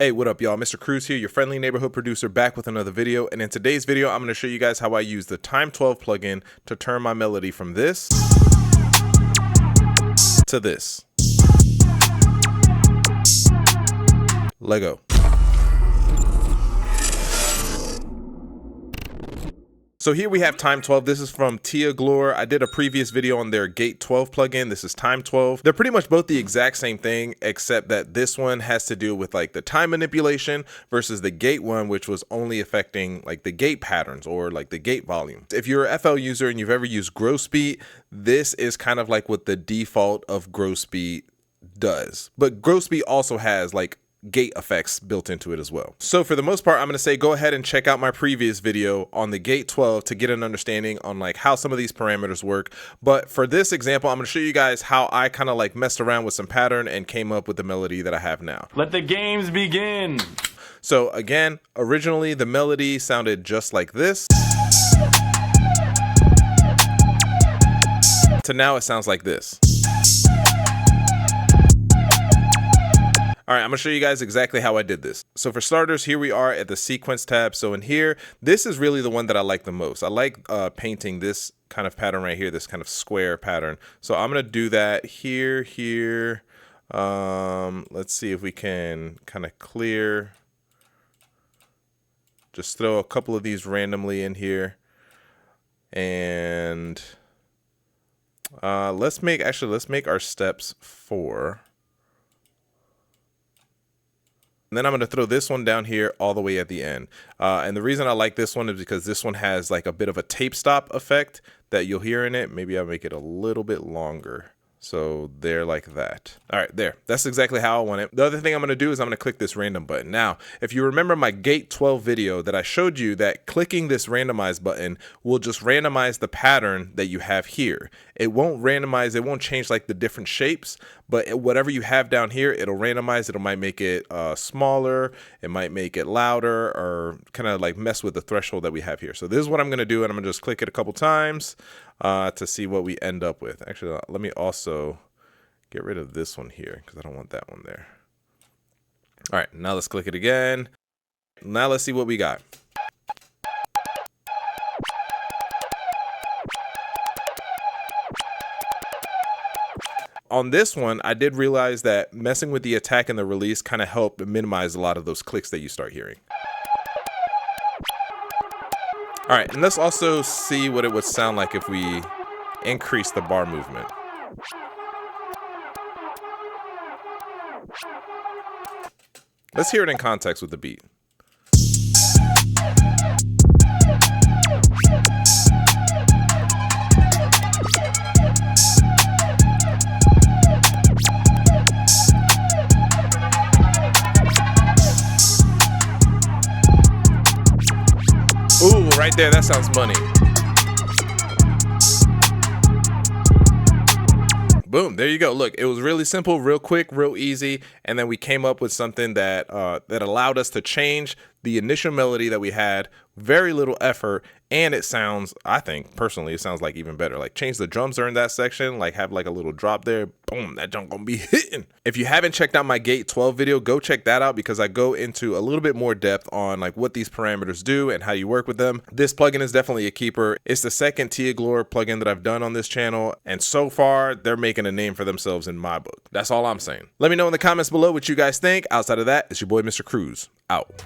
Hey, what up y'all? Mr. Cruz here, your friendly neighborhood producer, back with another video. And in today's video, I'm going to show you guys how I use the Time 12 plugin to turn my melody from this to this. Lego. So here we have Time 12. This is from Tia Glore. I did a previous video on their Gate 12 plugin. This is Time 12. They're pretty much both the exact same thing, except that this one has to do with like the time manipulation versus the gate one, which was only affecting like the gate patterns or like the gate volume. If you're a FL user and you've ever used Grossbeat, this is kind of like what the default of Grossbeat does. But Grossbeat also has like gate effects built into it as well. So for the most part, I'm going to say go ahead and check out my previous video on the Gate 12 to get an understanding on like how some of these parameters work. But for this example, I'm going to show you guys how I kind of like messed around with some pattern and came up with the melody that I have now. Let the games begin. So again, originally the melody sounded just like this to now it sounds like this. All right, I'm gonna show you guys exactly how I did this. So for starters, here we are at the sequence tab. So in here, this is really the one that I like the most. I like painting this kind of pattern right here, this kind of square pattern. So I'm gonna do that here. Let's see if we can kind of clear. Just throw a couple of these randomly in here. And let's make our steps 4. And then I'm going to throw this one down here all the way at the end. And the reason I like this one is because this one has like a bit of a tape stop effect that you'll hear in it. Maybe I'll make it a little bit longer. So there, like that. All right, there. That's exactly how I want it. The other thing I'm going to do is I'm going to click this random button. Now, if you remember my Gate 12 video that I showed you, that clicking this randomize button will just randomize the pattern that you have here. It won't randomize, it won't change like the different shapes, but whatever you have down here, it'll randomize. It might make it smaller, it might make it louder, or kind of like mess with the threshold that we have here. So this is what I'm going to do, and I'm going to just click it a couple times to see what we end up with. Actually, let me also get rid of this one here because I don't want that one there. All right, now let's click it again. Now let's see what we got. On this one, I did realize that messing with the attack and the release kind of helped minimize a lot of those clicks that you start hearing. All right, and let's also see what it would sound like if we increase the bar movement. Let's hear it in context with the beat. Ooh, right there, that sounds money. Boom, there you go. Look, it was really simple, real quick, real easy, and then we came up with something that that allowed us to change the initial melody that we had, very little effort, and it sounds, I think, personally, it sounds like even better. Like change the drums during that section, like have like a little drop there, boom, that junk gonna be hitting. If you haven't checked out my Gate 12 video, go check that out because I go into a little bit more depth on like what these parameters do and how you work with them. This plugin is definitely a keeper. It's the second Tia Glore plugin that I've done on this channel, and so far, they're making a name for themselves in my book. That's all I'm saying. Let me know in the comments below what you guys think. Outside of that, it's your boy, Mr. Cruz, out.